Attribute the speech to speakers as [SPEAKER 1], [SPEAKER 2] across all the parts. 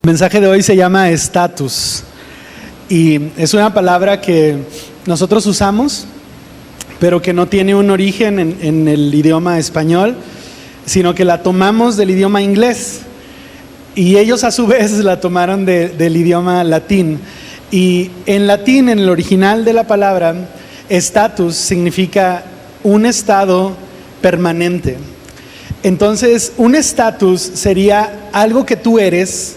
[SPEAKER 1] El mensaje de hoy se llama estatus y es una palabra que nosotros usamos, pero que no tiene un origen en el idioma español, sino que la tomamos del idioma inglés y ellos a su vez la tomaron del idioma latín. Y en latín, en el original de la palabra, estatus significa un estado permanente. Entonces, un estatus sería algo que tú eres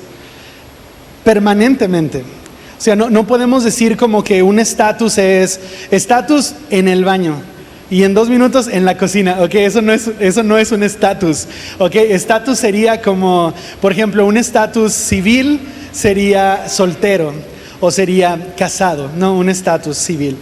[SPEAKER 1] permanentemente. O sea, no podemos decir como que un estatus es estatus en el baño y en 2 minutos en la cocina. Ok, eso no es un estatus. Ok, estatus sería como, por ejemplo, un estatus civil sería soltero o sería casado, no un estatus civil.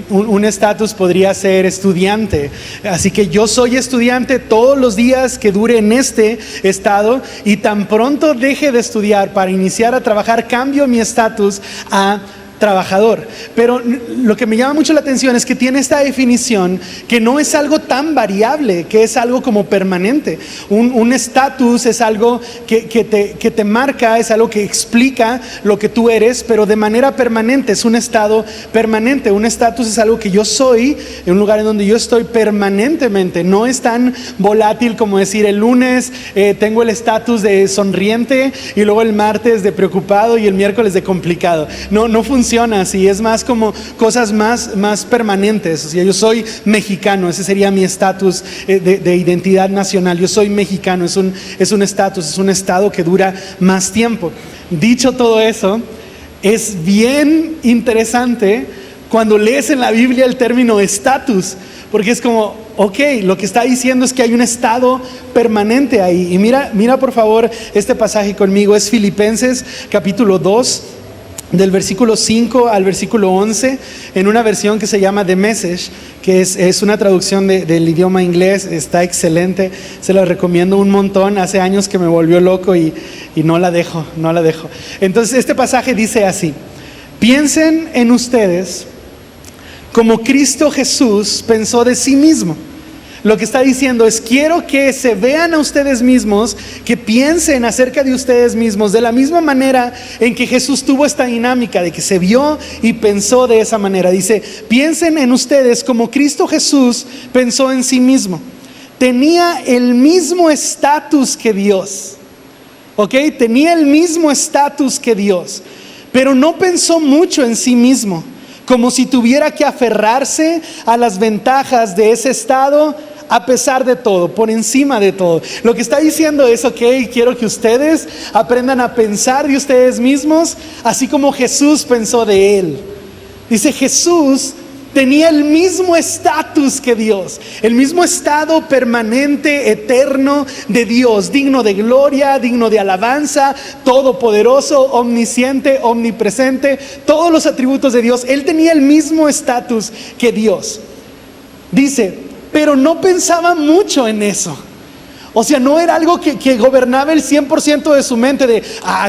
[SPEAKER 1] Un estatus podría ser estudiante. Así que yo soy estudiante todos los días que dure en este estado, y tan pronto deje de estudiar para iniciar a trabajar, cambio mi estatus a trabajador. Pero lo que me llama mucho la atención es que tiene esta definición que no es algo tan variable, que es algo como permanente. Un estatus es algo que te marca, es algo que explica lo que tú eres, pero de manera permanente, es un estado permanente. Un estatus es algo que yo soy en un lugar en donde yo estoy permanentemente. No es tan volátil como decir el lunes tengo el estatus de sonriente y luego el martes de preocupado y el miércoles de complicado. No funciona así, es más como cosas más permanentes. O sea, yo soy mexicano, ese sería mi estatus de identidad nacional. Yo soy mexicano, es un estatus, es un estado que dura más tiempo. Dicho todo eso, es bien interesante cuando lees en la Biblia el término estatus, porque es como, ok, lo que está diciendo es que hay un estado permanente ahí. Y mira por favor este pasaje conmigo, es Filipenses capítulo 2, del versículo 5 al versículo 11, en una versión que se llama The Message, que es una traducción del idioma inglés. Está excelente, se la recomiendo un montón. Hace años que me volvió loco y no la dejo. Entonces este pasaje dice así: piensen en ustedes como Cristo Jesús pensó de sí mismo. Lo que está diciendo es: quiero que se vean a ustedes mismos, que piensen acerca de ustedes mismos de la misma manera en que Jesús tuvo esta dinámica de que se vio y pensó de esa manera. Dice: piensen en ustedes como Cristo Jesús pensó en sí mismo. Tenía el mismo estatus que Dios. ¿Ok? Tenía el mismo estatus que Dios, pero no pensó mucho en sí mismo, como si tuviera que aferrarse a las ventajas de ese estado a pesar de todo, por encima de todo. Lo que está diciendo es: ok, quiero que ustedes aprendan a pensar de ustedes mismos así como Jesús pensó de Él. Dice, Jesús tenía el mismo estatus que Dios, el mismo estado permanente, eterno de Dios, digno de gloria, digno de alabanza, todopoderoso, omnisciente, omnipresente, todos los atributos de Dios. Él tenía el mismo estatus que Dios. Dice, pero no pensaba mucho en eso. O sea, no era algo que gobernaba el 100% de su mente de,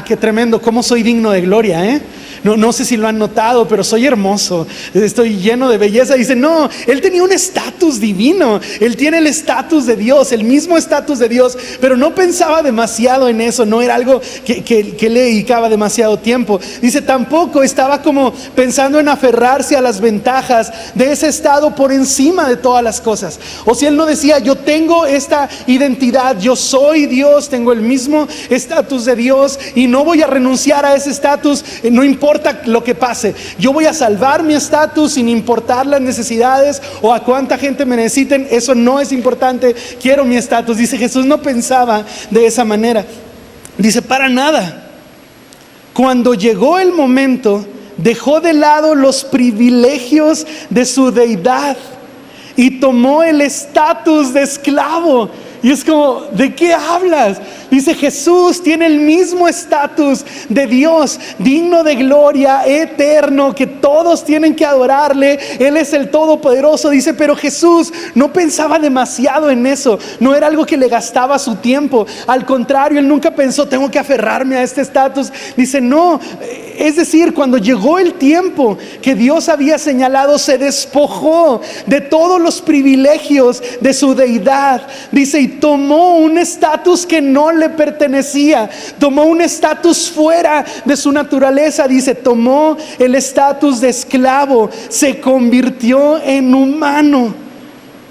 [SPEAKER 1] qué tremendo, cómo soy digno de gloria, No sé si lo han notado, pero soy hermoso, estoy lleno de belleza. Dice, no, él tenía un estatus divino. Él tiene el estatus de Dios, el mismo estatus de Dios, pero no pensaba demasiado en eso. No era algo que le dedicaba demasiado tiempo. Dice, tampoco estaba como pensando en aferrarse a las ventajas de ese estado por encima de todas las cosas. O sea, él no decía, yo tengo esta identidad, yo soy Dios, tengo el mismo estatus de Dios y no voy a renunciar a ese estatus, no importa lo que pase. Yo voy a salvar mi estatus sin importar las necesidades o a cuánta gente me necesiten. Eso no es importante, quiero mi estatus. Dice, Jesús no pensaba de esa manera. Dice, para nada. Cuando llegó el momento, dejó de lado los privilegios de su deidad y tomó el estatus de esclavo. Y es como, ¿de qué hablas? Dice, Jesús tiene el mismo estatus de Dios, digno de gloria, eterno, que todos tienen que adorarle. Él es el Todopoderoso. Dice, pero Jesús no pensaba demasiado en eso. No era algo que le gastaba su tiempo. Al contrario, él nunca pensó, tengo que aferrarme a este estatus. Dice, no. Es decir, cuando llegó el tiempo que Dios había señalado, se despojó de todos los privilegios de su deidad. Dice, y tomó un estatus que no le pertenecía. Tomó un estatus fuera de su naturaleza. Dice, tomó el estatus de esclavo, se convirtió en humano.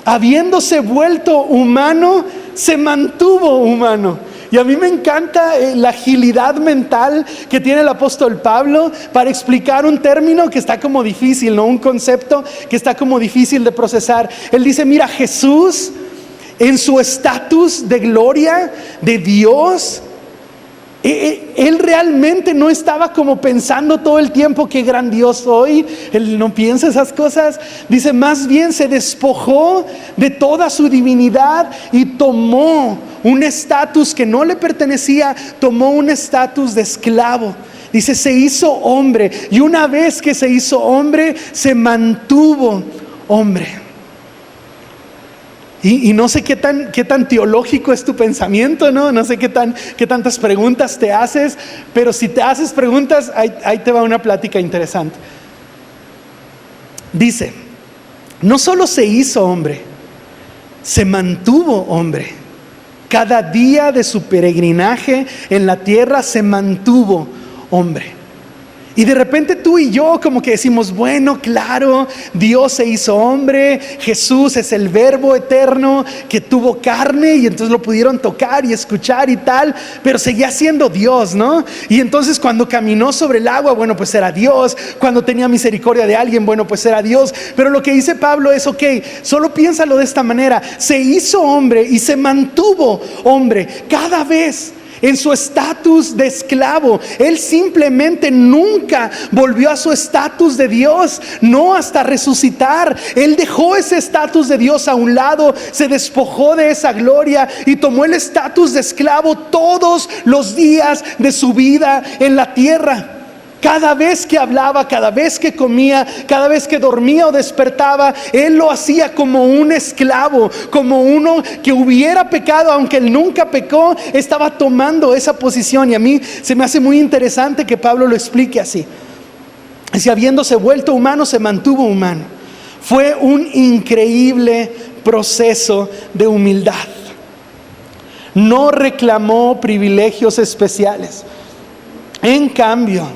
[SPEAKER 1] Habiéndose vuelto humano, se mantuvo humano. Y a mí me encanta la agilidad mental que tiene el apóstol Pablo para explicar un término que está como difícil, ¿no? Un concepto que está como difícil de procesar. Él dice, mira, Jesús en su estatus de gloria de Dios, Él realmente no estaba como pensando todo el tiempo qué gran Dios soy. Él no piensa esas cosas. Dice, más bien se despojó de toda su divinidad y tomó un estatus que no le pertenecía. Tomó un estatus de esclavo. Dice, se hizo hombre, y una vez que se hizo hombre, se mantuvo hombre. Y no sé qué tan teológico es tu pensamiento, ¿no? No sé qué tantas preguntas te haces, pero si te haces preguntas, ahí te va una plática interesante. Dice, no solo se hizo hombre, se mantuvo hombre. Cada día de su peregrinaje en la tierra se mantuvo hombre. Y de repente tú y yo como que decimos, bueno, claro, Dios se hizo hombre, Jesús es el verbo eterno que tuvo carne y entonces lo pudieron tocar y escuchar y tal, pero seguía siendo Dios, ¿no? Y entonces cuando caminó sobre el agua, bueno, pues era Dios. Cuando tenía misericordia de alguien, bueno, pues era Dios. Pero lo que dice Pablo es, ok, solo piénsalo de esta manera, se hizo hombre y se mantuvo hombre cada vez. En su estatus de esclavo, Él simplemente nunca volvió a su estatus de Dios, no hasta resucitar. Él dejó ese estatus de Dios a un lado, se despojó de esa gloria y tomó el estatus de esclavo todos los días de su vida en la tierra. Cada vez que hablaba, cada vez que comía, cada vez que dormía o despertaba, Él lo hacía como un esclavo, como uno que hubiera pecado, aunque Él nunca pecó, estaba tomando esa posición. Y a mí se me hace muy interesante que Pablo lo explique así. Si habiéndose vuelto humano, se mantuvo humano. Fue un increíble proceso de humildad. No reclamó privilegios especiales. En cambio,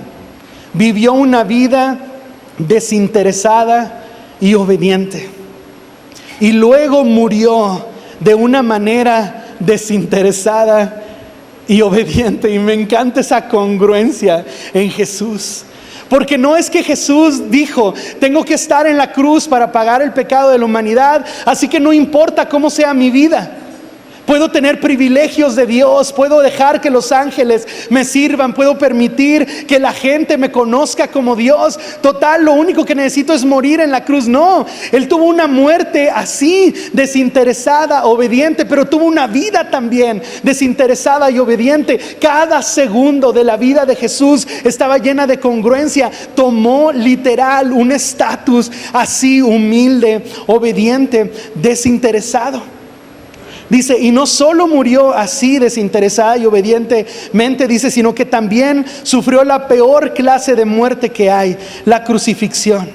[SPEAKER 1] vivió una vida desinteresada y obediente. Y luego murió de una manera desinteresada y obediente. Y me encanta esa congruencia en Jesús. Porque no es que Jesús dijo, tengo que estar en la cruz para pagar el pecado de la humanidad, así que no importa cómo sea mi vida. Puedo tener privilegios de Dios, puedo dejar que los ángeles me sirvan, puedo permitir que la gente me conozca como Dios. Total, lo único que necesito es morir en la cruz. No, Él tuvo una muerte así, desinteresada, obediente, pero tuvo una vida también desinteresada y obediente. Cada segundo de la vida de Jesús estaba llena de congruencia. Tomó literal un estatus así, humilde, obediente, desinteresado. Dice, y no solo murió así desinteresada y obedientemente, dice, sino que también sufrió la peor clase de muerte que hay, la crucifixión.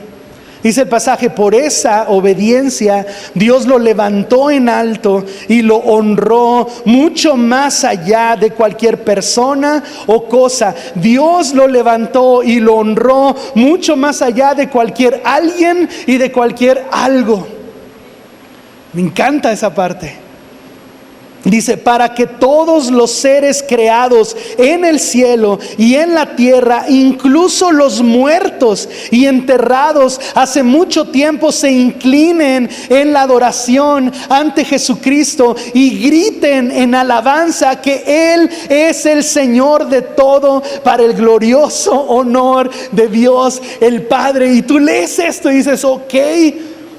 [SPEAKER 1] Dice el pasaje, por esa obediencia Dios lo levantó en alto y lo honró mucho más allá de cualquier persona o cosa. Dios lo levantó y lo honró mucho más allá de cualquier alguien y de cualquier algo. Me encanta esa parte. Dice, para que todos los seres creados en el cielo y en la tierra, incluso los muertos y enterrados hace mucho tiempo, se inclinen en la adoración ante Jesucristo y griten en alabanza que Él es el Señor de todo, para el glorioso honor de Dios el Padre. Y tú lees esto y dices, ok,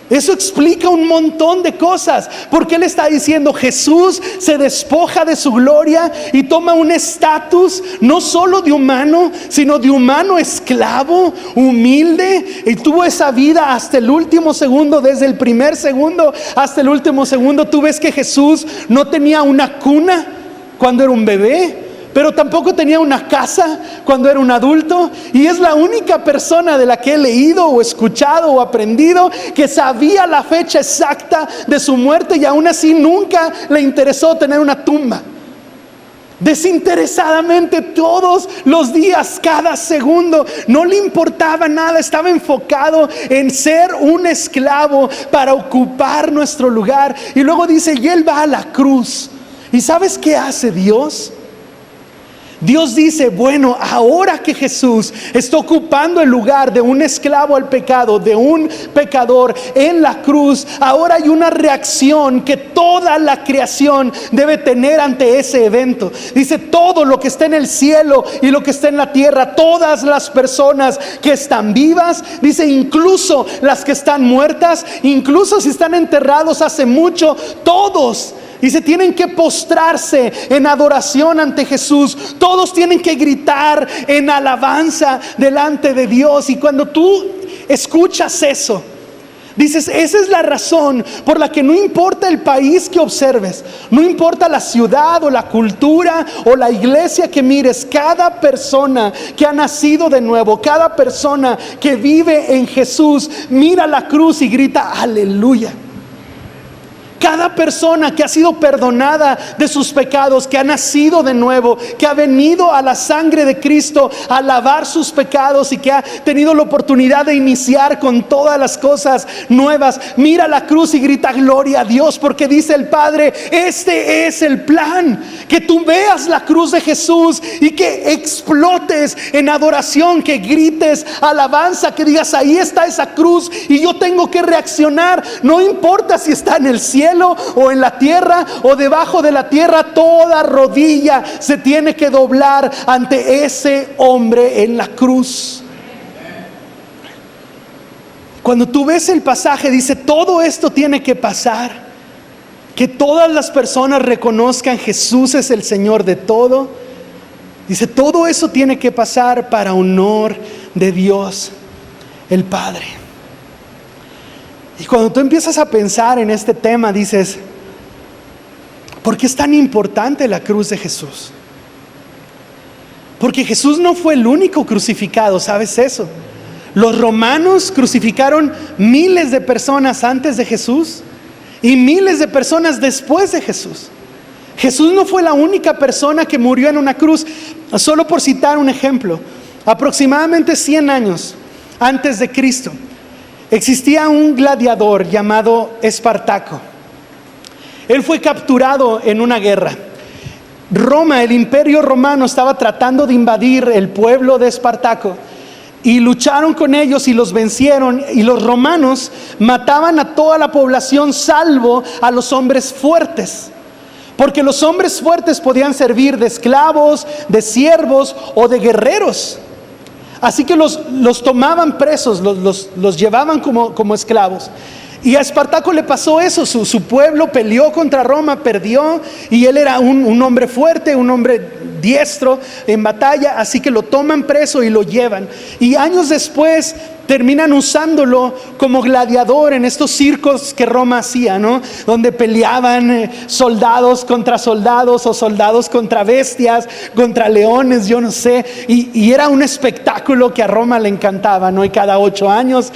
[SPEAKER 1] eso explica un montón de cosas, porque Él está diciendo, Jesús se despoja de su gloria y toma un estatus no solo de humano, sino de humano esclavo, humilde, y tuvo esa vida hasta el último segundo. Desde el primer segundo hasta el último segundo. Tú ves que Jesús no tenía una cuna cuando era un bebé, pero tampoco tenía una casa cuando era un adulto. Y es la única persona de la que he leído o escuchado o aprendido que sabía la fecha exacta de su muerte, y aún así nunca le interesó tener una tumba. desinteresadamente todos los días, cada segundo. No le importaba nada, estaba enfocado en ser un esclavo para ocupar nuestro lugar. Y luego dice, y Él va a la cruz. ¿Y sabes qué hace Dios? Dios dice, bueno, ahora que Jesús está ocupando el lugar de un esclavo al pecado, de un pecador en la cruz, ahora hay una reacción que toda la creación debe tener ante ese evento. Dice, todo lo que está en el cielo y lo que está en la tierra, todas las personas que están vivas, dice, incluso las que están muertas, incluso si están enterrados hace mucho, todos, dice, tienen que postrarse en adoración ante Jesús. Todos tienen que gritar en alabanza delante de Dios. Y cuando tú escuchas eso, dices, esa es la razón por la que no importa el país que observes, no importa la ciudad o la cultura o la iglesia que mires, cada persona que ha nacido de nuevo, cada persona que vive en Jesús, mira la cruz y grita, aleluya. Cada persona que ha sido perdonada de sus pecados, que ha nacido de nuevo, que ha venido a la sangre de Cristo a lavar sus pecados y que ha tenido la oportunidad de iniciar con todas las cosas nuevas, mira la cruz y grita gloria a Dios, porque dice el Padre, este es el plan, que tú veas la cruz de Jesús y que explotes en adoración, que grites alabanza, que digas, ahí está esa cruz y yo tengo que reaccionar, no importa si está en el cielo o en la tierra o debajo de la tierra, toda rodilla se tiene que doblar ante ese hombre en la cruz. Cuando tú ves el pasaje, dice, todo esto tiene que pasar, que todas las personas reconozcan Jesús es el Señor de todo. Dice, todo eso tiene que pasar para honor de Dios el Padre. Y cuando tú empiezas a pensar en este tema, dices, ¿por qué es tan importante la cruz de Jesús? Porque Jesús no fue el único crucificado, ¿sabes eso? Los romanos crucificaron miles de personas antes de Jesús y miles de personas después de Jesús. Jesús no fue la única persona que murió en una cruz. Solo por citar un ejemplo, aproximadamente 100 años antes de Cristo, existía un gladiador llamado Espartaco. Él fue capturado en una guerra. Roma, el imperio romano, estaba tratando de invadir el pueblo de Espartaco y lucharon con ellos y los vencieron. Y los romanos mataban a toda la población salvo a los hombres fuertes, porque los hombres fuertes podían servir de esclavos, de siervos o de guerreros. Así que los tomaban presos, los llevaban como esclavos. Y a Espartaco le pasó eso, su pueblo peleó contra Roma, perdió, y él era un hombre fuerte, un hombre diestro en batalla, así que lo toman preso y lo llevan. Y años después terminan usándolo como gladiador en estos circos que Roma hacía, ¿no? Donde peleaban soldados contra soldados o soldados contra bestias, contra leones, yo no sé. Y era un espectáculo que a Roma le encantaba, ¿no? Y cada 8 años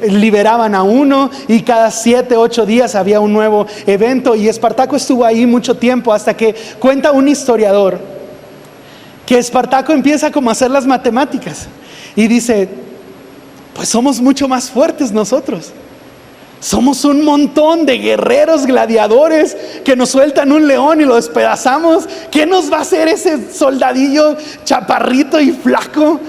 [SPEAKER 1] liberaban a uno y cada 7, 8 días había un nuevo evento. Y Espartaco estuvo ahí mucho tiempo hasta que cuenta un historiador que Espartaco empieza como a hacer las matemáticas y dice, pues somos mucho más fuertes nosotros. Somos un montón de guerreros gladiadores que nos sueltan un león y lo despedazamos. ¿Qué nos va a hacer ese soldadillo chaparrito y flaco?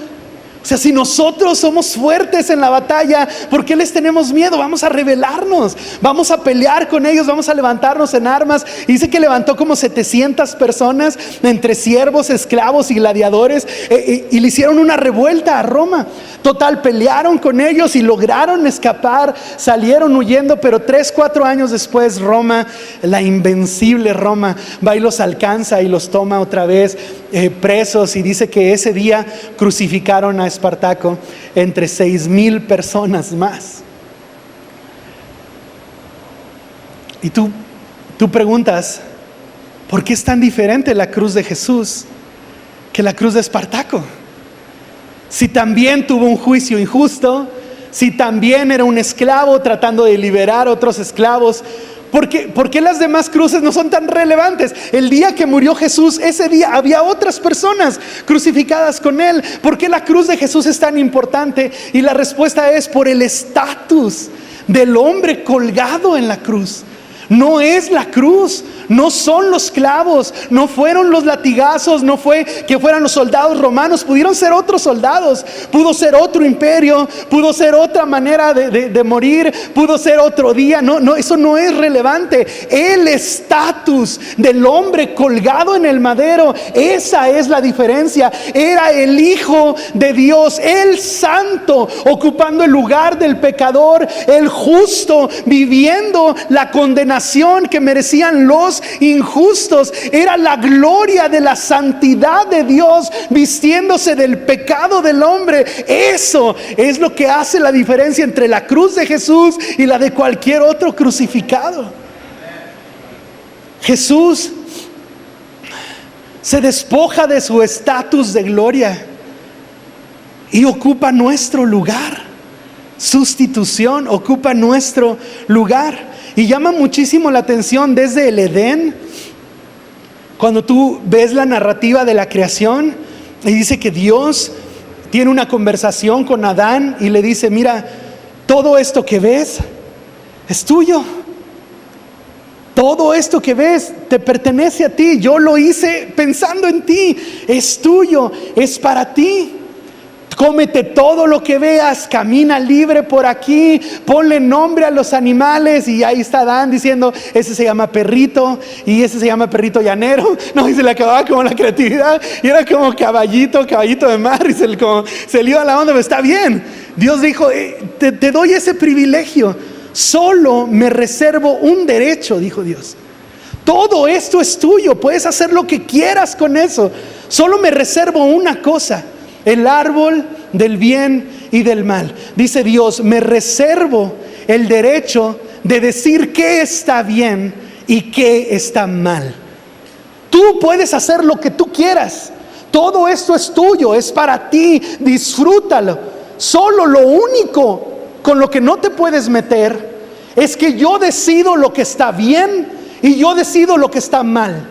[SPEAKER 1] O sea, si nosotros somos fuertes en la batalla, ¿por qué les tenemos miedo? Vamos a rebelarnos, vamos a pelear con ellos, vamos a levantarnos en armas. Y dice que levantó como 700 personas entre siervos, esclavos y gladiadores, y le hicieron una revuelta a Roma. Total, pelearon con ellos y lograron escapar, salieron huyendo, pero 3, 4 años después Roma, la invencible Roma, va y los alcanza y los toma otra vez presos. Y dice que ese día crucificaron a Espartaco entre 6,000 personas más. Y tú preguntas, ¿por qué es tan diferente la cruz de Jesús que la cruz de Espartaco? Si también tuvo un juicio injusto, si también era un esclavo tratando de liberar a otros esclavos. ¿Por qué las demás cruces no son tan relevantes? El día que murió Jesús, ese día había otras personas crucificadas con Él. ¿Por qué la cruz de Jesús es tan importante? Y la respuesta es por el estatus del hombre colgado en la cruz. No es la cruz, no son los clavos, no fueron los latigazos, no fue que fueran los soldados romanos, pudieron ser otros soldados, pudo ser otro imperio, pudo ser otra manera de morir, pudo ser otro día. No, eso no es relevante. El estatus del hombre colgado en el madero, esa es la diferencia. Era el Hijo de Dios, el santo, ocupando el lugar del pecador, el justo, viviendo la condenación que merecían los injustos. Era la gloria de la santidad de Dios vistiéndose del pecado del hombre. Eso es lo que hace la diferencia entre la cruz de Jesús y la de cualquier otro crucificado. Jesús se despoja de su estatus de gloria y ocupa nuestro lugar. Sustitución, ocupa nuestro lugar. Y llama muchísimo la atención desde el Edén, cuando tú ves la narrativa de la creación, y dice que Dios tiene una conversación con Adán y le dice: mira, todo esto que ves es tuyo. Todo esto que ves te pertenece a ti. Yo lo hice pensando en ti. Es tuyo, es para ti. Cómete todo lo que veas, camina libre por aquí, ponle nombre a los animales. Y ahí está Adán diciendo: ese se llama perrito y ese se llama perrito llanero. No, y se le acababa como la creatividad y era como caballito de mar, y se le iba la onda. Pero está bien, Dios dijo: te doy ese privilegio, solo me reservo un derecho, dijo Dios. Todo esto es tuyo, puedes hacer lo que quieras con eso, solo me reservo una cosa: el árbol del bien y del mal. Dice Dios: me reservo el derecho de decir qué está bien y qué está mal. Tú puedes hacer lo que tú quieras. Todo esto es tuyo, es para ti, disfrútalo. Solo lo único con lo que no te puedes meter es que yo decido lo que está bien y yo decido lo que está mal.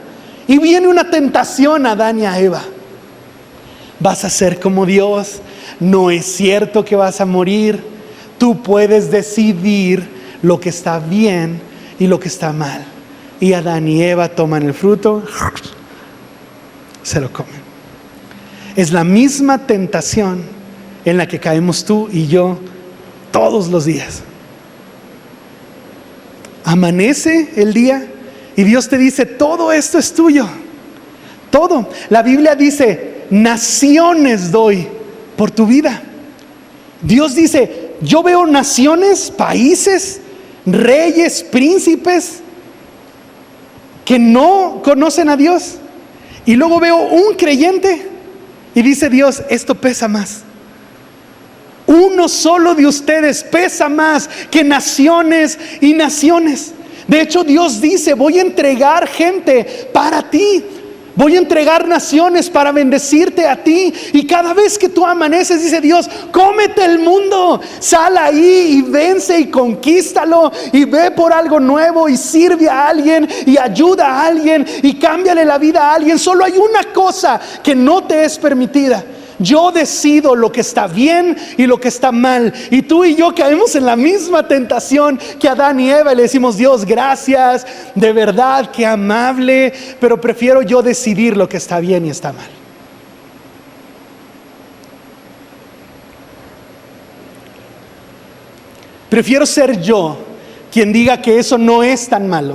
[SPEAKER 1] Y viene una tentación a Adán y a Eva: vas a ser como Dios, no es cierto que vas a morir, tú puedes decidir lo que está bien y lo que está mal. Y Adán y Eva toman el fruto, se lo comen. Es la misma tentación en la que caemos tú y yo todos los días. Amanece el día y Dios te dice: todo esto es tuyo, todo. La Biblia dice: naciones doy por tu vida. Dios dice: yo veo naciones, países, reyes, príncipes que no conocen a Dios, y luego veo un creyente y dice Dios: esto pesa más. Uno solo de ustedes pesa más que naciones y naciones. De hecho, Dios dice: voy a entregar gente para ti. Voy a entregar naciones para bendecirte a ti. Y cada vez que tú amaneces, dice Dios: cómete el mundo, sal ahí y vence y conquístalo, y ve por algo nuevo y sirve a alguien y ayuda a alguien y cámbiale la vida a alguien. Solo hay una cosa que no te es permitida: yo decido lo que está bien y lo que está mal. Y tú y yo caemos en la misma tentación que Adán y Eva, y le decimos: Dios, gracias, de verdad, qué amable, pero prefiero yo decidir lo que está bien y está mal. Prefiero ser yo quien diga que eso no es tan malo.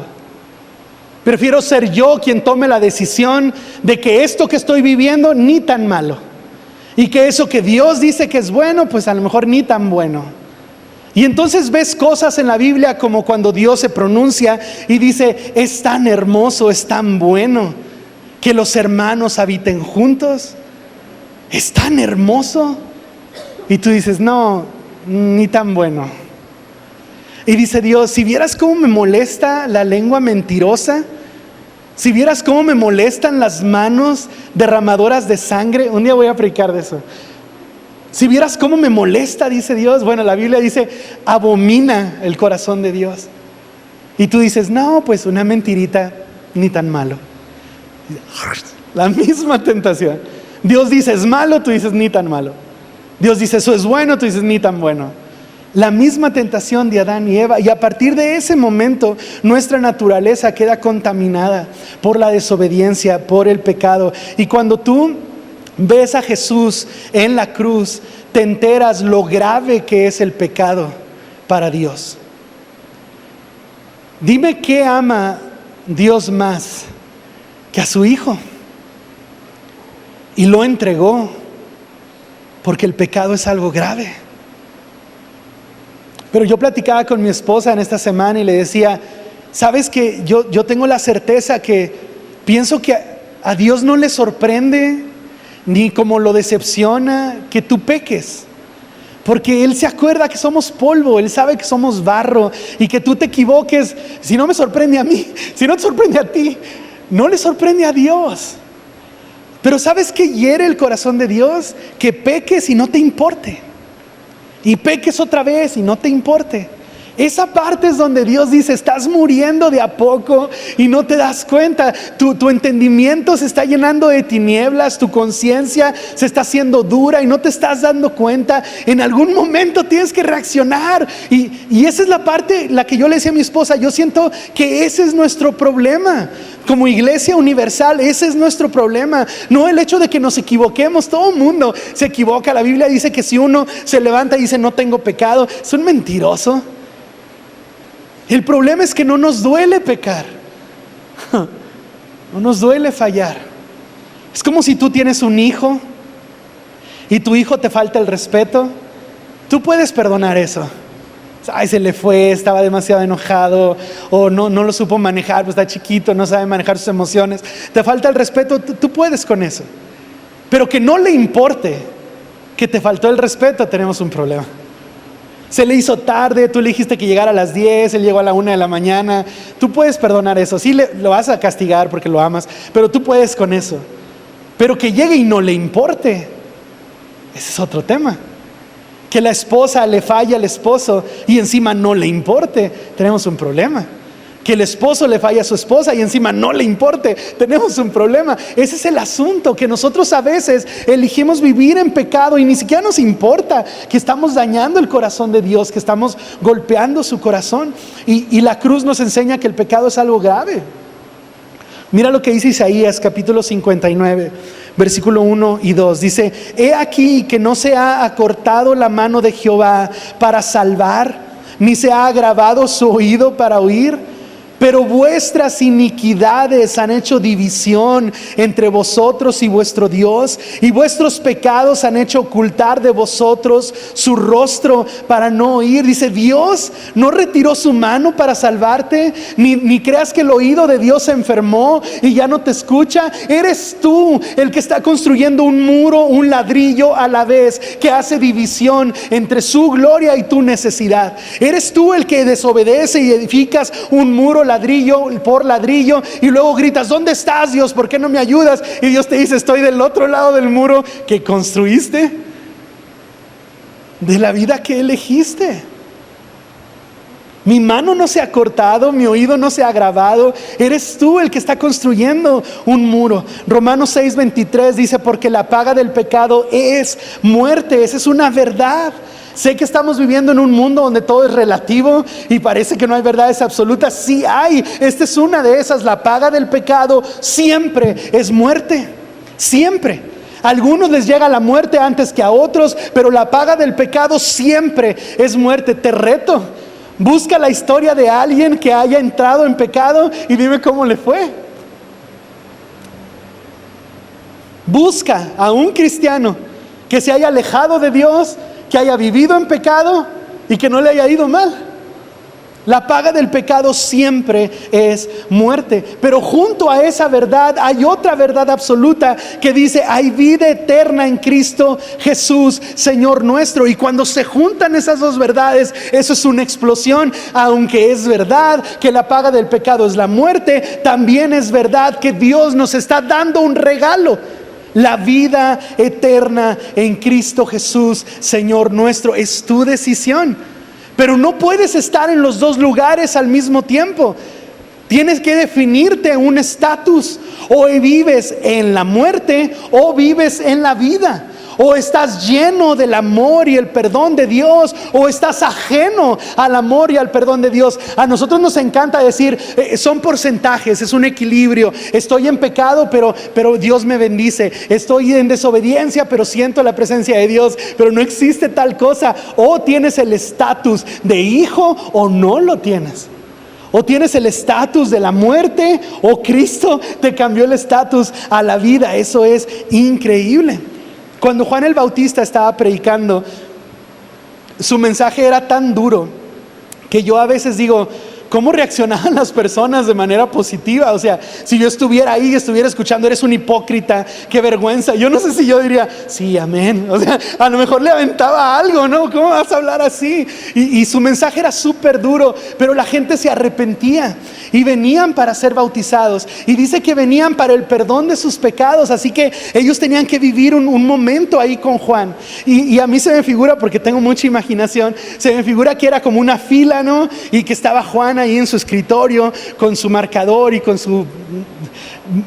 [SPEAKER 1] Prefiero ser yo quien tome la decisión de que esto que estoy viviendo ni tan malo, y que eso que Dios dice que es bueno, pues a lo mejor ni tan bueno. Y entonces ves cosas en la Biblia como cuando Dios se pronuncia y dice: es tan hermoso, es tan bueno que los hermanos habiten juntos. Es tan hermoso. Y tú dices: no, ni tan bueno. Y dice Dios: si vieras cómo me molesta la lengua mentirosa, si vieras cómo me molestan las manos derramadoras de sangre. Un día voy a predicar de eso. Si vieras cómo me molesta, dice Dios. Bueno, la Biblia dice, abomina el corazón de Dios. Y tú dices, no, pues una mentirita, ni tan malo. La misma tentación. Dios dice, es malo, tú dices, ni tan malo. Dios dice, eso es bueno, tú dices, ni tan bueno. La misma tentación de Adán y Eva. Y a partir de ese momento, nuestra naturaleza queda contaminada por la desobediencia, por el pecado. Y cuando tú ves a Jesús en la cruz, te enteras lo grave que es el pecado para Dios. Dime qué ama Dios más que a su Hijo. Y lo entregó porque el pecado es algo grave. Pero yo platicaba con mi esposa en esta semana y le decía, ¿sabes qué? Yo tengo la certeza que pienso que a Dios no le sorprende ni como lo decepciona que tú peques. Porque Él se acuerda que somos polvo, Él sabe que somos barro y que tú te equivoques. Si no me sorprende a mí, si no te sorprende a ti, no le sorprende a Dios. Pero ¿sabes qué hiere el corazón de Dios? Que peques y no te importe. Y peques otra vez y no te importe. Esa parte es donde Dios dice, estás muriendo de a poco y no te das cuenta. Tu entendimiento se está llenando de tinieblas, tu conciencia se está haciendo dura y no te estás dando cuenta. En algún momento tienes que reaccionar. Y esa es la parte, la que yo le decía a mi esposa, yo siento que ese es nuestro problema. Como iglesia universal, ese es nuestro problema. No el hecho de que nos equivoquemos, todo el mundo se equivoca. La Biblia dice que si uno se levanta y dice no tengo pecado, es un mentiroso. El problema es que no nos duele pecar. No nos duele fallar. Es como si tú tienes un hijo y tu hijo te falta el respeto. Tú puedes perdonar eso. Ay, se le fue, estaba demasiado enojado, o no lo supo manejar, pues está chiquito, no sabe manejar sus emociones. Te falta el respeto, tú puedes con eso. Pero que no le importe que te faltó el respeto, tenemos un problema. Se le hizo tarde, tú le dijiste que llegara a las 10, él llegó a la 1 de la mañana. Tú puedes perdonar eso, sí lo vas a castigar porque lo amas, pero tú puedes con eso. Pero que llegue y no le importe, ese es otro tema. Que la esposa le falle al esposo y encima no le importe, tenemos un problema. Que el esposo le falle a su esposa y encima no le importe, tenemos un problema. Ese es el asunto, que nosotros a veces elegimos vivir en pecado y ni siquiera nos importa que estamos dañando el corazón de Dios, que estamos golpeando su corazón. Y la cruz nos enseña que el pecado es algo grave. Mira lo que dice Isaías capítulo 59, versículo 1 y 2. Dice, he aquí que no se ha acortado la mano de Jehová para salvar, ni se ha agravado su oído para oír. Pero vuestras iniquidades han hecho división entre vosotros y vuestro Dios, y vuestros pecados han hecho ocultar de vosotros su rostro para no oír. Dice, Dios no retiró su mano para salvarte, ni creas que el oído de Dios se enfermó y ya no te escucha. Eres tú el que está construyendo un muro, un ladrillo a la vez, que hace división entre su gloria y tu necesidad. Eres tú el que desobedece y edificas un muro ladrillo por ladrillo y luego gritas, ¿dónde estás, Dios? ¿Por qué no me ayudas? Y Dios te dice, estoy del otro lado del muro que construiste, de la vida que elegiste. Mi mano no se ha cortado, mi oído no se ha agravado. Eres tú el que está construyendo un muro. Romanos 6:23 dice, porque la paga del pecado es muerte. Esa es una verdad. Sé que estamos viviendo en un mundo donde todo es relativo y parece que no hay verdades absolutas. Sí hay, esta es una de esas. La paga del pecado siempre es muerte, siempre. A algunos les llega la muerte antes que a otros, pero la paga del pecado siempre es muerte. Te reto, busca la historia de alguien que haya entrado en pecado y dime cómo le fue. Busca a un cristiano que se haya alejado de Dios, que haya vivido en pecado y que no le haya ido mal. La paga del pecado siempre es muerte. Pero junto a esa verdad hay otra verdad absoluta que dice, hay vida eterna en Cristo Jesús, Señor nuestro. Y cuando se juntan esas dos verdades, eso es una explosión. Aunque es verdad que la paga del pecado es la muerte, también es verdad que Dios nos está dando un regalo. La vida eterna en Cristo Jesús, Señor nuestro, es tu decisión. Pero no puedes estar en los dos lugares al mismo tiempo. Tienes que definirte un estatus. O vives en la muerte o vives en la vida. O estás lleno del amor y el perdón de Dios, o estás ajeno al amor y al perdón de Dios. A nosotros nos encanta decir, son porcentajes, es un equilibrio. Estoy en pecado, pero Dios me bendice. Estoy en desobediencia, pero siento la presencia de Dios. Pero no existe tal cosa. O tienes el estatus de hijo o no lo tienes. O tienes el estatus de la muerte, o Cristo te cambió el estatus a la vida. Eso es increíble. Cuando Juan el Bautista estaba predicando, su mensaje era tan duro que yo a veces digo, ¿cómo reaccionaban las personas de manera positiva? O sea, si yo estuviera ahí, estuviera escuchando, eres un hipócrita, qué vergüenza. Yo no sé si yo diría, sí, amén. O sea, a lo mejor le aventaba algo, ¿no? ¿Cómo vas a hablar así? Y su mensaje era súper duro, pero la gente se arrepentía y venían para ser bautizados. Y dice que venían para el perdón de sus pecados, así que ellos tenían que vivir un momento ahí con Juan. Y a mí se me figura, porque tengo mucha imaginación, se me figura que era como una fila, ¿no? Y que estaba Juan ahí en su escritorio con su marcador y con su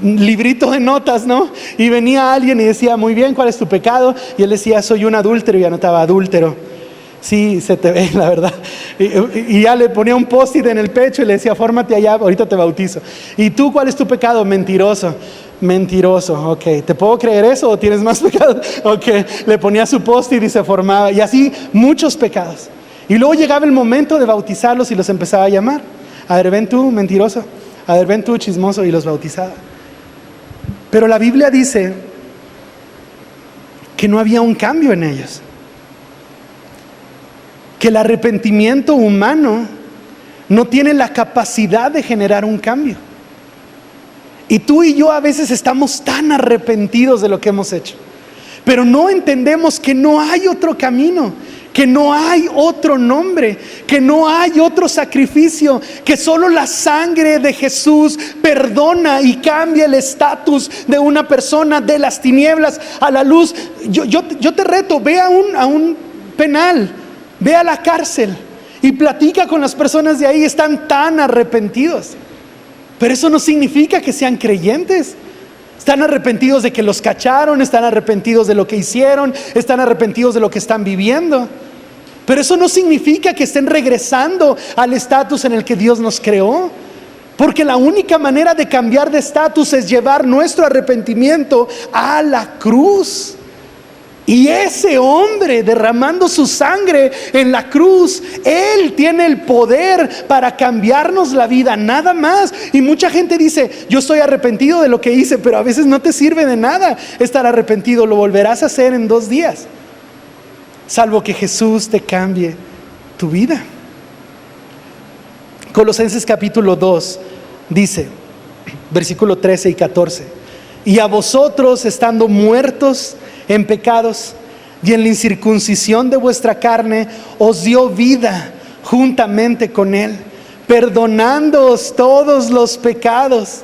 [SPEAKER 1] librito de notas, ¿no? Y venía alguien y decía, muy bien, ¿cuál es tu pecado? Y él decía, soy un adúltero, y anotaba, adúltero. Sí, se te ve, la verdad. Y ya le ponía un post-it en el pecho y le decía, fórmate allá, ahorita te bautizo. ¿Y tú cuál es tu pecado? Mentiroso. Mentiroso, ok. ¿Te puedo creer eso o tienes más pecados? Ok. Le ponía su post-it y se formaba. Y así muchos pecados. Y luego llegaba el momento de bautizarlos y los empezaba a llamar. A ver, ven tú, mentiroso. A ver, ven tú, chismoso. Y los bautizaba. Pero la Biblia dice que no había un cambio en ellos. Que el arrepentimiento humano no tiene la capacidad de generar un cambio. Y tú y yo a veces estamos tan arrepentidos de lo que hemos hecho, pero no entendemos que no hay otro camino, que no hay otro nombre, que no hay otro sacrificio, que solo la sangre de Jesús perdona y cambia el estatus de una persona de las tinieblas a la luz. Yo te reto, ve a un penal, ve a la cárcel y platica con las personas de ahí. Están tan arrepentidos, pero eso no significa que sean creyentes. Están arrepentidos de que los cacharon, están arrepentidos de lo que hicieron, están arrepentidos de lo que están viviendo, pero eso no significa que estén regresando al estatus en el que Dios nos creó. Porque la única manera de cambiar de estatus es llevar nuestro arrepentimiento a la cruz. Y ese hombre derramando su sangre en la cruz, Él tiene el poder para cambiarnos la vida, nada más. Y mucha gente dice, yo estoy arrepentido de lo que hice, pero a veces no te sirve de nada estar arrepentido. Lo volverás a hacer en 2 días, salvo que Jesús te cambie tu vida. Colosenses capítulo 2 dice, versículo 13 y 14: y a vosotros, estando muertos en pecados y en la incircuncisión de vuestra carne, os dio vida juntamente con Él, perdonándoos todos los pecados,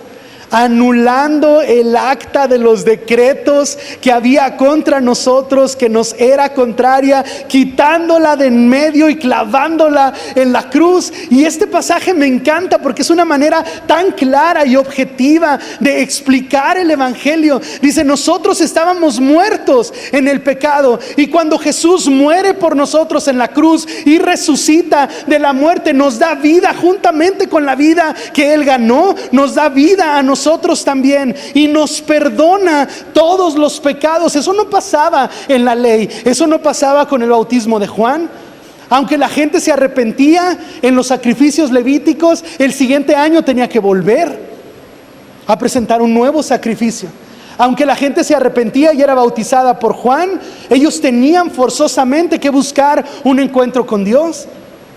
[SPEAKER 1] anulando el acta de los decretos que había contra nosotros, que nos era contraria, quitándola de en medio y clavándola en la cruz. Y este pasaje me encanta porque es una manera tan clara y objetiva de explicar el evangelio. Dice, nosotros estábamos muertos en el pecado, y cuando Jesús muere por nosotros en la cruz y resucita de la muerte, nos da vida juntamente con la vida que Él ganó. Nos da vida a nosotros también y nos perdona todos los pecados. Eso no pasaba en la ley, eso no pasaba con el bautismo de Juan. Aunque la gente se arrepentía en los sacrificios levíticos, el siguiente año tenía que volver a presentar un nuevo sacrificio. Aunque la gente se arrepentía y era bautizada por Juan, ellos tenían forzosamente que buscar un encuentro con Dios.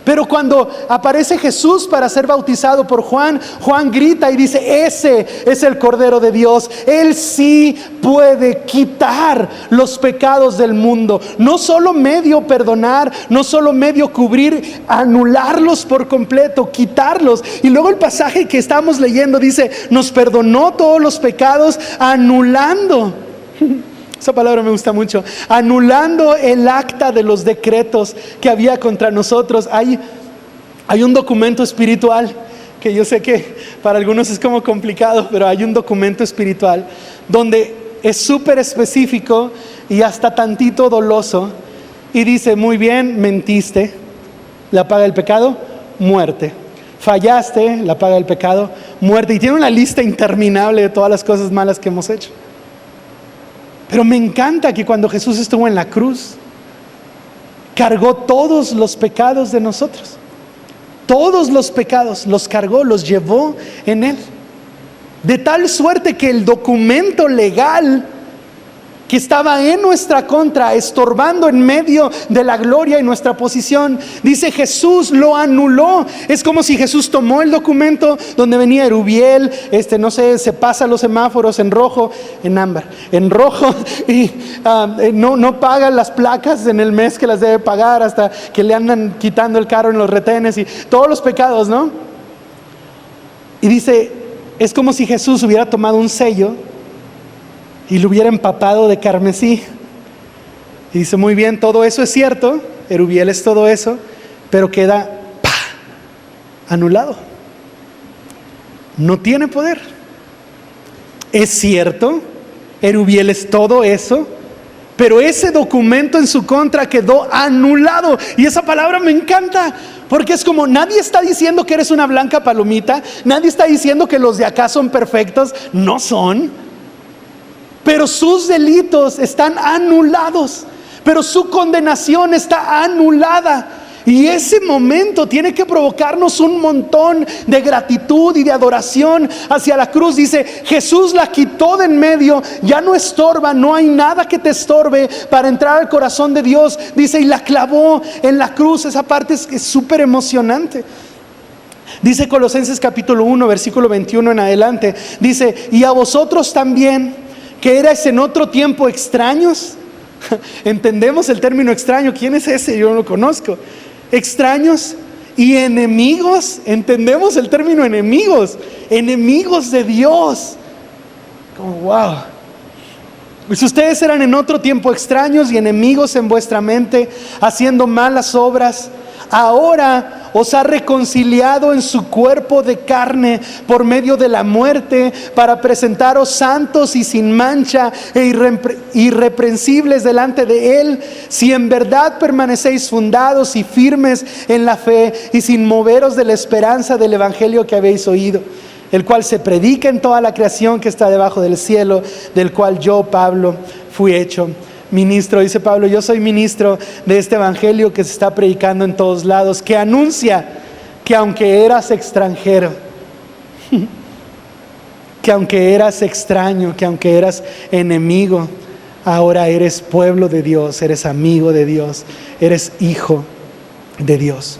[SPEAKER 1] Pero cuando aparece Jesús para ser bautizado por Juan, Juan grita y dice, ese es el Cordero de Dios. Él sí puede quitar los pecados del mundo. No solo medio perdonar, no solo medio cubrir, anularlos por completo, quitarlos. Y luego el pasaje que estamos leyendo dice, nos perdonó todos los pecados anulando Esa palabra me gusta mucho. Anulando el acta de los decretos que había contra nosotros. Hay un documento espiritual que yo sé que para algunos es como complicado, pero hay un documento espiritual donde es súper específico y hasta tantito doloso. Y dice, muy bien, mentiste, la paga del pecado, muerte. Fallaste, la paga del pecado, muerte. Y tiene una lista interminable de todas las cosas malas que hemos hecho. Pero me encanta que cuando Jesús estuvo en la cruz, cargó todos los pecados de nosotros. Todos los pecados los cargó, los llevó en Él. De tal suerte que el documento legal que estaba en nuestra contra, estorbando en medio de la gloria y nuestra posición, dice Jesús lo anuló. Es como si Jesús tomó el documento donde venía Erubiel, no sé, se pasa los semáforos en rojo, en ámbar, en rojo, y no paga las placas en el mes que las debe pagar, hasta que le andan quitando el carro en los retenes y todos los pecados, ¿no? Y dice, es como si Jesús hubiera tomado un sello y lo hubiera empapado de carmesí. Y dice, muy bien, todo eso es cierto, Erubiel es todo eso, pero queda anulado. No tiene poder. Es cierto, Erubiel es todo eso, pero ese documento en su contra quedó anulado. Y esa palabra me encanta, porque es como, nadie está diciendo que eres una blanca palomita, nadie está diciendo que los de acá son perfectos, no son. Pero sus delitos están anulados, pero su condenación está anulada. Y ese momento tiene que provocarnos un montón de gratitud y de adoración hacia la cruz. Dice, Jesús la quitó de en medio, ya no estorba, no hay nada que te estorbe para entrar al corazón de Dios. Dice, y la clavó en la cruz. Esa parte es súper emocionante. Dice Colosenses capítulo 1, versículo 21 en adelante. Dice, y a vosotros también, que erais en otro tiempo extraños. Entendemos el término extraño. ¿Quién es ese? Yo no lo conozco. Extraños y enemigos. Entendemos el término enemigos. Enemigos de Dios. Como wow. Pues ustedes eran en otro tiempo extraños y enemigos en vuestra mente, haciendo malas obras. Ahora os ha reconciliado en su cuerpo de carne por medio de la muerte, para presentaros santos y sin mancha e irreprensibles delante de Él, si en verdad permanecéis fundados y firmes en la fe y sin moveros de la esperanza del evangelio que habéis oído, el cual se predica en toda la creación que está debajo del cielo, del cual yo, Pablo, fui hecho ministro. Dice Pablo, yo soy ministro de este evangelio que se está predicando en todos lados, que anuncia que aunque eras extranjero, que aunque eras extraño, que aunque eras enemigo, ahora eres pueblo de Dios, eres amigo de Dios, eres hijo de Dios.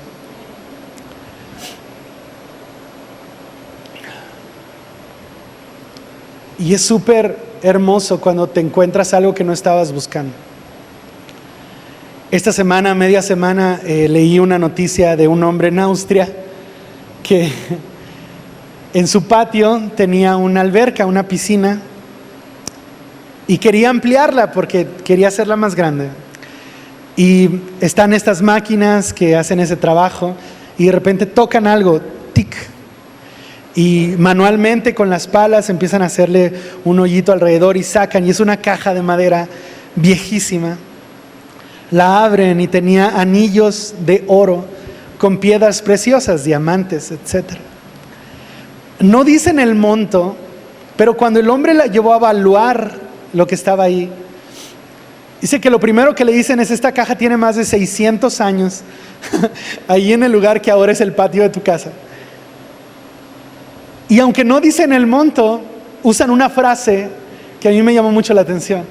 [SPEAKER 1] Y es súper hermoso cuando te encuentras algo que no estabas buscando. Esta semana, media semana, leí una noticia de un hombre en Austria que en su patio tenía una alberca, una piscina, y quería ampliarla porque quería hacerla más grande. Y están estas máquinas que hacen ese trabajo y de repente tocan algo, tic, y manualmente con las palas empiezan a hacerle un hoyito alrededor y sacan, y es una caja de madera viejísima. La abren y tenía anillos de oro con piedras preciosas, diamantes, etc. No dicen el monto, pero cuando el hombre la llevó a evaluar lo que estaba ahí, dice que lo primero que le dicen es: esta caja tiene más de 600 años ahí en el lugar que ahora es el patio de tu casa. Y aunque no dicen el monto, usan una frase que a mí me llamó mucho la atención.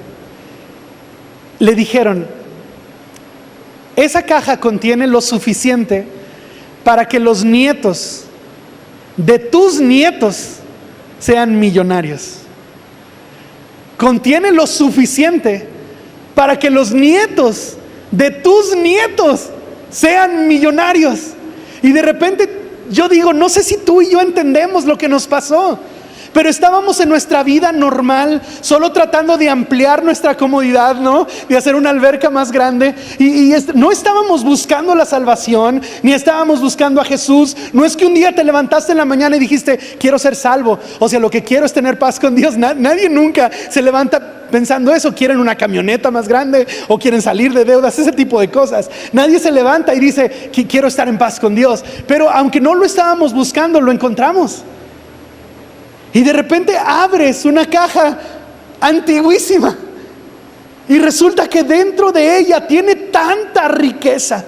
[SPEAKER 1] Le dijeron: esa caja contiene lo suficiente para que los nietos de tus nietos sean millonarios. Contiene lo suficiente para que los nietos de tus nietos sean millonarios. Y de repente yo digo, no sé si tú y yo entendemos lo que nos pasó, Pero estábamos en nuestra vida normal, solo tratando de ampliar nuestra comodidad, ¿no? De hacer una alberca más grande. No estábamos buscando la salvación, ni estábamos buscando a Jesús. No es que un día te levantaste en la mañana y dijiste, quiero ser salvo. O sea, lo que quiero es tener paz con Dios. Nadie nunca se levanta pensando eso. Quieren una camioneta más grande o quieren salir de deudas, ese tipo de cosas. Nadie se levanta y dice, quiero estar en paz con Dios. Pero aunque no lo estábamos buscando, lo encontramos. Y de repente abres una caja antiguísima y resulta que dentro de ella tiene tanta riqueza,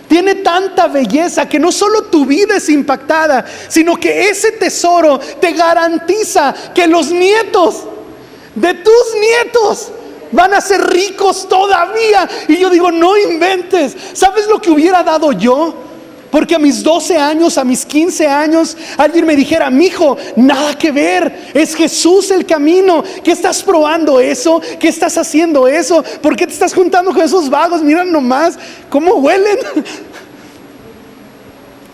[SPEAKER 1] tiene tanta belleza, que no solo tu vida es impactada, sino que ese tesoro te garantiza que los nietos de tus nietos van a ser ricos todavía. Y yo digo, no inventes. ¿Sabes lo que hubiera dado yo? Porque a mis 12 años, a mis 15 años, alguien me dijera, mijo, nada que ver, es Jesús el camino. ¿Qué estás probando eso? ¿Qué estás haciendo eso? ¿Por qué te estás juntando con esos vagos? Miran nomás cómo huelen.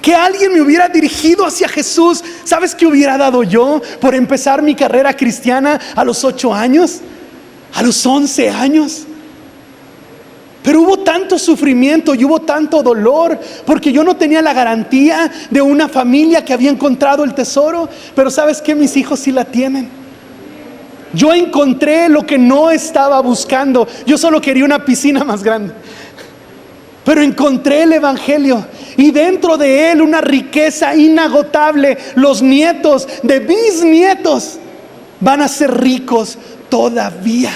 [SPEAKER 1] Que alguien me hubiera dirigido hacia Jesús. ¿Sabes qué hubiera dado yo por empezar mi carrera cristiana a los 8 años? A los 11 años. Pero hubo tanto sufrimiento y hubo tanto dolor, porque yo no tenía la garantía de una familia que había encontrado el tesoro. Pero ¿sabes qué? Mis hijos sí la tienen. Yo encontré lo que no estaba buscando. Yo solo quería una piscina más grande, pero encontré el evangelio, y dentro de él una riqueza inagotable. Los nietos de mis nietos van a ser ricos todavía.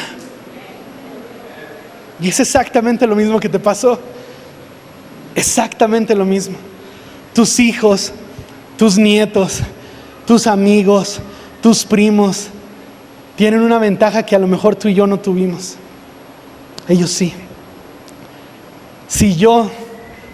[SPEAKER 1] Y es exactamente lo mismo que te pasó. Exactamente lo mismo. Tus hijos, tus nietos, tus amigos, tus primos tienen una ventaja que a lo mejor tú y yo no tuvimos. Ellos sí. Si yo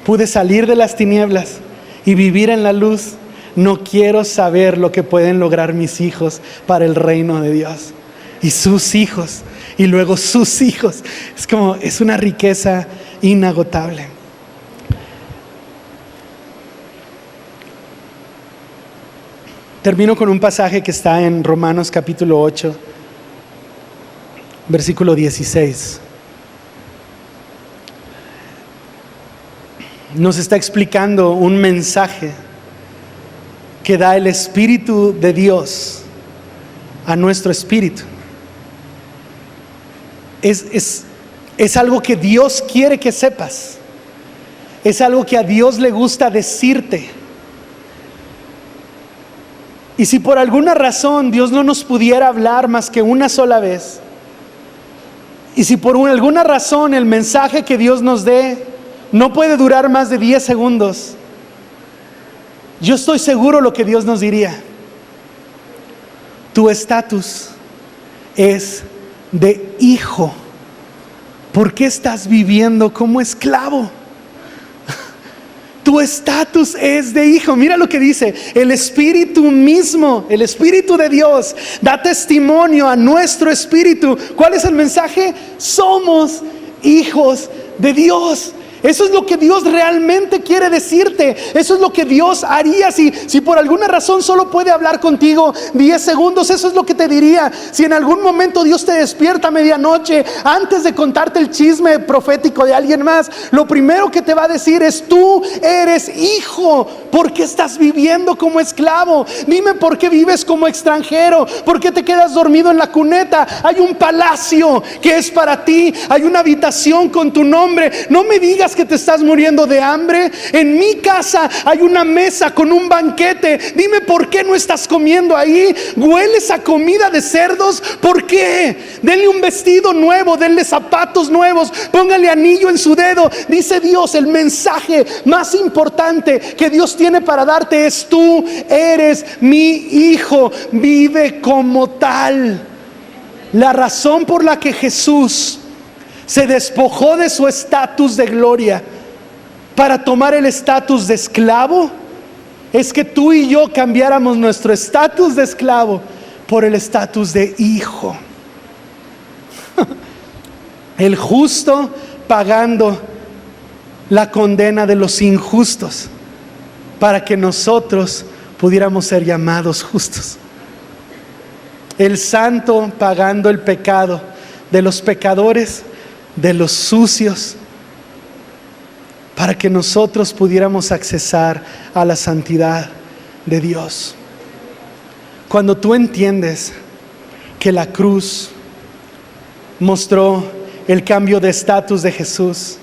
[SPEAKER 1] pude salir de las tinieblas y vivir en la luz, no quiero saber lo que pueden lograr mis hijos para el reino de Dios. Y sus hijos, y luego sus hijos. Es una riqueza inagotable. Termino con un pasaje que está en Romanos capítulo 8, versículo 16. Nos está explicando un mensaje que da el Espíritu de Dios a nuestro espíritu. Es algo que Dios quiere que sepas. Es algo que a Dios le gusta decirte. Y si por alguna razón Dios no nos pudiera hablar más que una sola vez, y si por alguna razón el mensaje que Dios nos dé no puede durar más de 10 segundos, yo estoy seguro lo que Dios nos diría: tu estatus es de hijo. ¿Por qué estás viviendo como esclavo? Tu estatus es de hijo. Mira lo que dice: el Espíritu mismo, el Espíritu de Dios, da testimonio a nuestro espíritu. ¿Cuál es el mensaje? Somos hijos de Dios. Eso es lo que Dios realmente quiere decirte. Eso es lo que Dios haría si por alguna razón solo puede hablar contigo 10 segundos. Eso es lo que te diría. Si en algún momento Dios te despierta a medianoche, antes de contarte el chisme profético de alguien más, lo primero que te va a decir es: tú eres hijo. ¿Por qué estás viviendo como esclavo? Dime, ¿por qué vives como extranjero? ¿Por qué te quedas dormido en la cuneta? Hay un palacio que es para ti. Hay una habitación con tu nombre. No me digas que te estás muriendo de hambre. En mi casa hay una mesa con un banquete. Dime, ¿por qué no estás comiendo ahí? ¿Hueles a comida de cerdos? ¿Por qué? Denle un vestido nuevo, denle zapatos nuevos, póngale anillo en su dedo. Dice Dios, el mensaje más importante que Dios tiene para darte es: tú eres mi hijo, vive como tal. La razón por la que Jesús se despojó de su estatus de gloria para tomar el estatus de esclavo es que tú y yo cambiáramos nuestro estatus de esclavo por el estatus de hijo. El justo pagando la condena de los injustos para que nosotros pudiéramos ser llamados justos. el santo pagando el pecado de los pecadores, de los sucios, para que nosotros pudiéramos accesar a la santidad de Dios. Cuando tú entiendes que la cruz mostró el cambio de estatus de Jesús,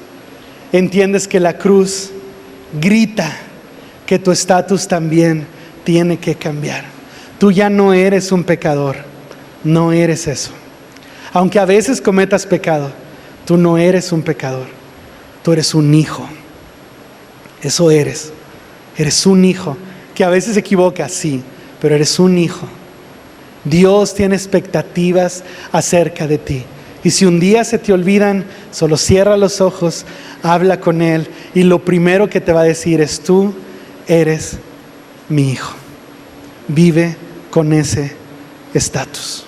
[SPEAKER 1] entiendes que la cruz grita que tu estatus también tiene que cambiar. Tú ya no eres un pecador, no eres eso. Aunque a veces cometas pecado, tú no eres un pecador, tú eres un hijo. Eso eres un hijo que a veces se equivoca, sí, pero eres un hijo. Dios tiene expectativas acerca de ti. Y si un día se te olvidan, solo cierra los ojos, habla con Él y lo primero que te va a decir es: tú eres mi hijo. Vive con ese estatus.